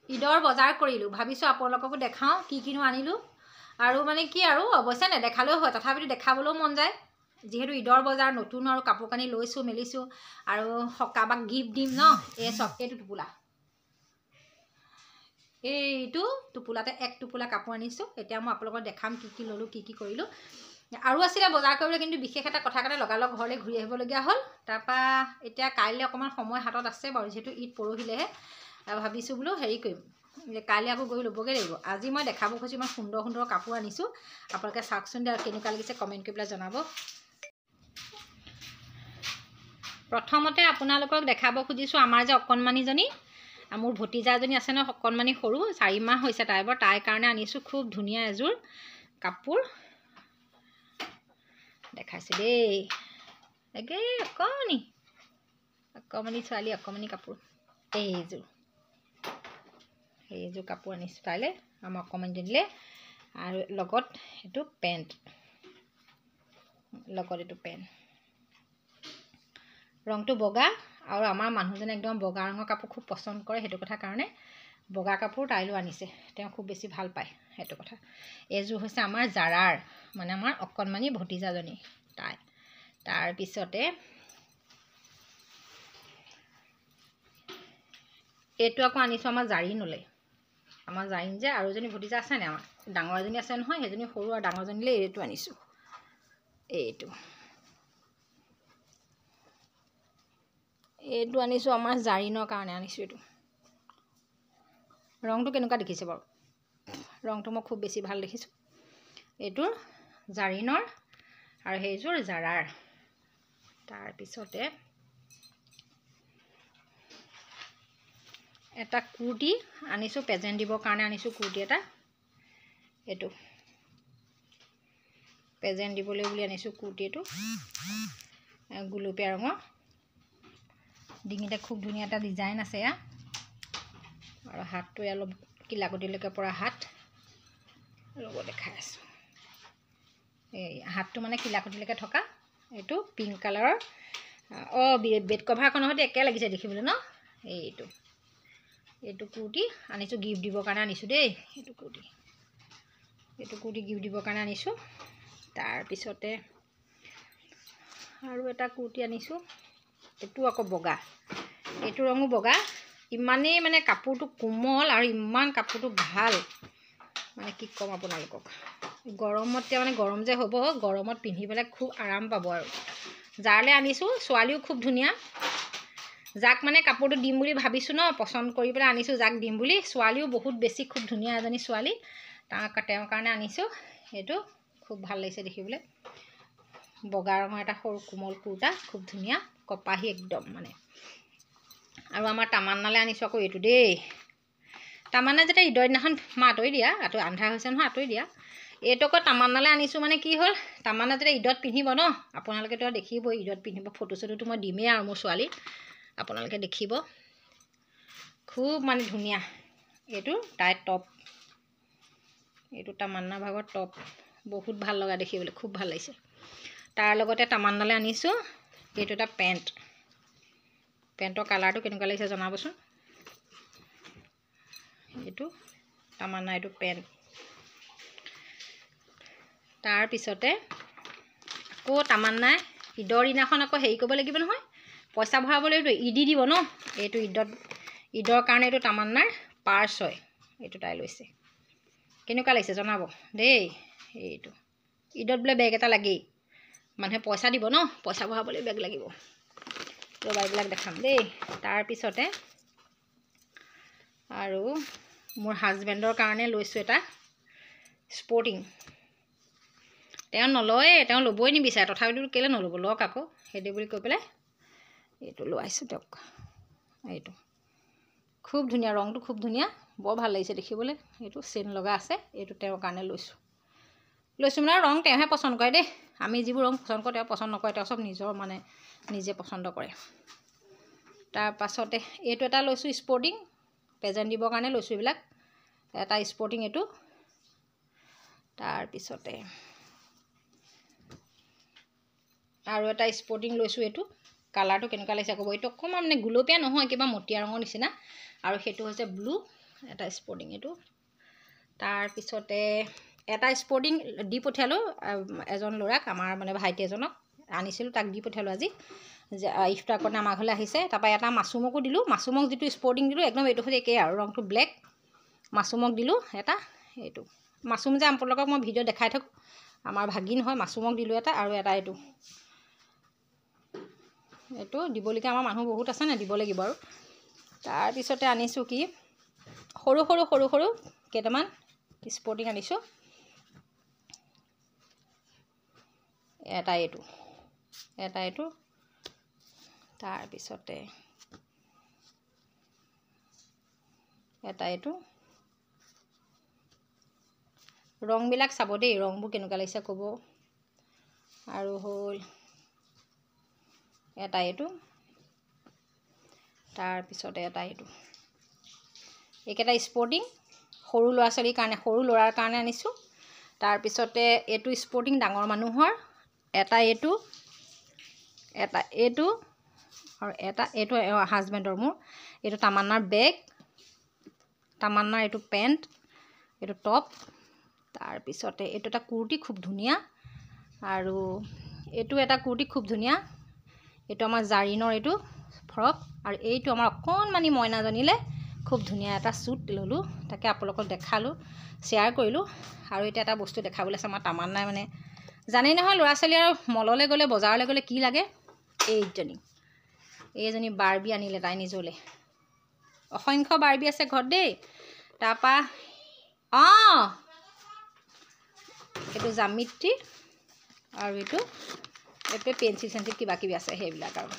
ঈদৰ বজাৰ কৰিলোঁ, ভাবিছোঁ আপোনালোককো দেখাওঁ কি কিনো আনিলোঁ। আৰু মানে কি আৰু অৱশ্যে নেদেখালেও হয়, তথাপিতো দেখাবলৈও মন যায়। যিহেতু ঈদৰ বজাৰ নতুন আৰু কাপোৰ কানি লৈছোঁ মেলিছোঁ আৰু কাৰোবাক গিফ্ট দিম ন। এই চব এইটো টোপোলা, এইটো টোপোলাতে এক টোপোলা কাপোৰ আনিছোঁ। এতিয়া মই আপোনালোকক দেখাম কি কি ল'লোঁ, কি কি কৰিলোঁ। আৰু আছিলে বজাৰ কৰিবলৈ, কিন্তু বিশেষ এটা কথা কাৰণে লগালগ ঘৰলৈ ঘূৰি আহিবলগীয়া হ'ল। তাৰপৰা এতিয়া কাইলৈ অকণমান সময় হাতত আছে বাৰু, যিহেতু ঈদ পৰহিলেহে। ভাবিছোঁ বোলো হেৰি কৰিম, কাইলৈ আকৌ গৈ ল'বগৈ লাগিব। আজি মই দেখাব খুজিছোঁ ইমান সুন্দৰ সুন্দৰ কাপোৰ আনিছোঁ। আপোনালোকে চাওকচোন দিয়া, কেনেকুৱা লাগিছে কমেণ্ট কৰি পেলাই জনাব। প্ৰথমতে আপোনালোকক দেখাব খুজিছোঁ আমাৰ যে অকণমানিজনী, মোৰ ভতিজাজনী আছে ন, অকণমানি সৰু 4 মাহ হৈছে তাইৰ কাৰণে আনিছোঁ খুব ধুনীয়া এযোৰ কাপোৰ। দেখাইছোঁ দেই, একে অকণমানি ছোৱালী অকণমানি কাপোৰ। সেইযোৰ কাপোৰ আনিছোঁ তাইলৈ, আমাৰ অকণমানিজনীলৈ। আৰু লগত এইটো পেণ্ট, ৰংটো বগা। আৰু আমাৰ মানুহজনে একদম বগা ৰঙৰ কাপোৰ খুব পচন্দ কৰে, সেইটো কথা কাৰণে বগা কাপোৰ তাইলৈও আনিছে। তেওঁ খুব বেছি ভাল পায় সেইটো কথা। এইযোৰ হৈছে আমাৰ জাৰাৰ, মানে আমাৰ অকণমানি ভতিজাজনী তাই। তাৰপিছতে এইটো আকৌ আনিছোঁ আমাৰ জাৰিনলৈ। আমাৰ জাৰিন যে আৰু এজনী ভতিজা আছে নাই, আমাৰ ডাঙৰ এজনী আছে নহয়, সেইজনী সৰু আৰু ডাঙৰজনীলৈ এইটো আনিছোঁ। এইটো আনিছোঁ আমাৰ জাৰিনৰ কাৰণে আনিছোঁ। এইটো ৰংটো কেনেকুৱা দেখিছে বাৰু? ৰংটো মই খুব বেছি ভাল দেখিছোঁ। এইটো জাৰিনৰ আৰু সেইযোৰ জাৰাৰ। তাৰপিছতে এটা কুৰ্তি আনিছোঁ, প্ৰেজেণ্ট দিবৰ কাৰণে আনিছোঁ কুৰ্তি এটা। এইটো প্ৰেজেণ্ট দিবলৈ বুলি আনিছোঁ কুৰ্তি, এইটো গুলপীয়া ৰঙৰ। ডিঙিতে খুব ধুনীয়া এটা ডিজাইন আছে ইয়াত, আৰু হাতটো অলপ কিলাকুটিলৈকে পৰা হাত। ৰ'ব দেখাই আছোঁ, এই হাতটো মানে কিলাকুটিলৈকে থকা। এইটো পিংক কালাৰৰ। বেড কভাৰখনৰ সৈতে একে লাগিছে দেখিবলৈ ন। এইটো কুৰ্তি আনিছোঁ, গিফ্ট দিবৰ কাৰণে আনিছোঁ দেই। এইটো কুৰ্তি গিফ্ট দিবৰ কাৰণে আনিছোঁ। তাৰপিছতে আৰু এটা কুৰ্তি আনিছোঁ, এইটো আকৌ বগা, এইটো ৰঙো বগা। ইমানেই মানে কাপোৰটো কোমল আৰু ইমান কাপোৰটো ভাল, মানে কি ক'ম আপোনালোকক। গৰমতে মানে গৰম যে হ'ব, গৰমত পিন্ধি পেলাই খুব আৰাম পাব। আৰু যাৰলৈ আনিছোঁ ছোৱালীও খুব ধুনীয়া। যাক মানে কাপোৰটো দিম বুলি ভাবিছোঁ ন, পচন্দ কৰি পেলাই আনিছোঁ যাক দিম বুলি। ছোৱালীও বহুত বেছি খুব ধুনীয়া এজনী ছোৱালী, তেওঁৰ কাৰণে আনিছোঁ। এইটো খুব ভাল লাগিছে দেখিবলৈ, বগা ৰঙৰ এটা সৰু কোমল কুৰ্তা, খুব ধুনীয়া কপাহী একদম মানে। আৰু আমাৰ তামান্নালৈ আনিছোঁ আকৌ এইটো দেই। তামান্না যেতিয়া ঈদৰ দিনাখন আঁতৰি দিয়া, আন্ধাৰ হৈছে নহয়, আঁতৰি দিয়া। এইটো আকৌ তামান্নালৈ আনিছোঁ, মানে কি হ'ল, তামান্না যেতিয়া ঈদত পিন্ধিব ন, আপোনালোকেতো দেখিবই ঈদত পিন্ধিব। ফটো চটোটো মই দিমেই আৰু মোৰ ছোৱালী, আপোনালোকে দেখিব। খুব মানে ধুনীয়া। এইটো তাইৰ টপ, এইটো তামান্না ভাগৰ টপ, বহুত ভাল লগা দেখিবলৈ, খুব ভাল লাগিছে। তাৰ লগতে তামান্নালৈ আনিছোঁ এইটো এটা পেণ্টৰ কালাৰটো কেনেকুৱা লাগিছে জনাবচোন। এইটো তামান্না, এইটো পেণ্ট। তাৰপিছতে আকৌ তামান্নাই ঈদৰ দিনাখন আকৌ হেৰি কৰিব লাগিব নহয়, পইচা ভৰাব লাগিব, ঈদি দিব ন। এইটো ঈদৰ কাৰণে এইটো তামান্নাৰ পাৰ্চ হয়, এইটো তাই লৈছে। কেনেকুৱা লাগিছে জনাব দেই। এইটো ঈদত বোলে বেগ এটা লাগেই, মানুহে পইচা দিব ন, পইচা ভৰাবলৈ বেগ লাগিব। ৰ'বা এইবিলাক দেখাম দেই। তাৰপিছতে আৰু মোৰ হাজবেণ্ডৰ কাৰণে লৈছোঁ এটা স্পৰ্টিং। তেওঁ নলয়ে, তেওঁ ল'বই নিবিচাৰে, তথাপিতো কেলৈ নল'ব, লওক আকৌ সেইটো বুলি কৈ পেলাই এইটো লোৱাইছোঁ তেওঁক। এইটো খুব ধুনীয়া, ৰংটো খুব ধুনীয়া, বৰ ভাল লাগিছে দেখিবলৈ। এইটো চেইন লগা আছে, এইটো তেওঁৰ কাৰণে লৈছোঁ মানে ৰং তেওঁহে পচন্দ কৰে দেই। আমি যিবোৰ ৰং পচন্দ কৰোঁ তেওঁ পচন্দ নকৰে, তেওঁ চব নিজৰ মানে নিজে পচন্দ কৰে। তাৰপাছতে এইটো এটা লৈছোঁ স্পৰ্টিং, প্ৰেজেণ্ট দিবৰ কাৰণে লৈছোঁ এইবিলাক। এটা স্পৰ্টিং এইটো। তাৰপিছতে আৰু এটা স্পৰ্টিং লৈছোঁ, এইটো কালাৰটো কেনেকুৱা লাগিছে ক'ব। এইটো অকণমান মানে গুলপীয়া নহয়, কিবা মটীয়া ৰঙৰ নিচিনা, আৰু সেইটো হৈছে ব্লু এটা স্পৰ্টিং এইটো তাৰপিছতে এটা স্পৰ্টিং দি পঠিয়ালোঁ এজন ল'ৰাক আমাৰ মানে ভাইটি এজনক আনিছিলোঁ তাক দি পঠিয়ালোঁ আজি যে ইফতাৰ কাৰণে আমাৰ ঘৰলৈ আহিছে তাৰপৰা এটা মাছুমকো দিলোঁ মাছুমক যিটো স্পৰ্টিং দিলোঁ একদম এইটো সৈতে একেই আৰু ৰংটো ব্লেক মাছুমক দিলোঁ এটা এইটো মাছুম যে আপোনালোকক মই ভিডিঅ' দেখাই থাকোঁ আমাৰ ভাগিন হয় মাছুমক দিলোঁ এটা আৰু এটা এইটো দিবলগীয়া আমাৰ মানুহ বহুত আছে নে দিব লাগিব আৰু তাৰপিছতে আনিছোঁ কি সৰু সৰু কেইটামান স্পৰ্টিং আনিছোঁ এটা এইটো তাৰপিছতে এটা এইটো ৰংবিলাক চাব দেই ৰংবোৰ কেনেকুৱা লাগিছে ক'ব আৰু হ'ল এটা এইটো তাৰপিছতে এটা এইটো এইকেইটা স্পৰ্টিং সৰু ল'ৰা ছোৱালীৰ কাৰণে সৰু ল'ৰাৰ কাৰণে আনিছোঁ তাৰপিছতে এইটো স্পৰ্টিং ডাঙৰ মানুহৰ এটা এইটো আৰু এইটো হাজবেণ্ডৰ মোৰ এইটো তামান্নাৰ বেগ তামান্নাৰ এইটো পেণ্ট এইটো টপ তাৰপিছতে এইটো এটা কুৰ্তি খুব ধুনীয়া আৰু এইটো এটা কুৰ্তি খুব ধুনীয়া এইটো আমাৰ জাৰিনৰ এইটো ফ্ৰক আৰু এইটো আমাৰ অকণমানি মইনাজনীলে খুব ধুনীয়া এটা শ্বুট ল'লোঁ তাকে আপোনালোকক দেখালোঁ শ্বেয়াৰ কৰিলোঁ আৰু এতিয়া এটা বস্তু দেখাবলৈ আছে আমাৰ তামান্নাই মানে জানেই নহয় ল'ৰা ছোৱালী আৰু মললৈ গ'লে বজাৰলৈ গ'লে কি লাগে এইজনী বাৰ্বি আনিলে তাই নিজলৈ অসংখ্য বাৰ্বি আছে ঘৰত দেই তাৰপৰা এইটো জামিত্ৰী আৰু এইটো পেঞ্চিল চেঞ্চিল কিবা কিবি আছে সেইবিলাক আৰু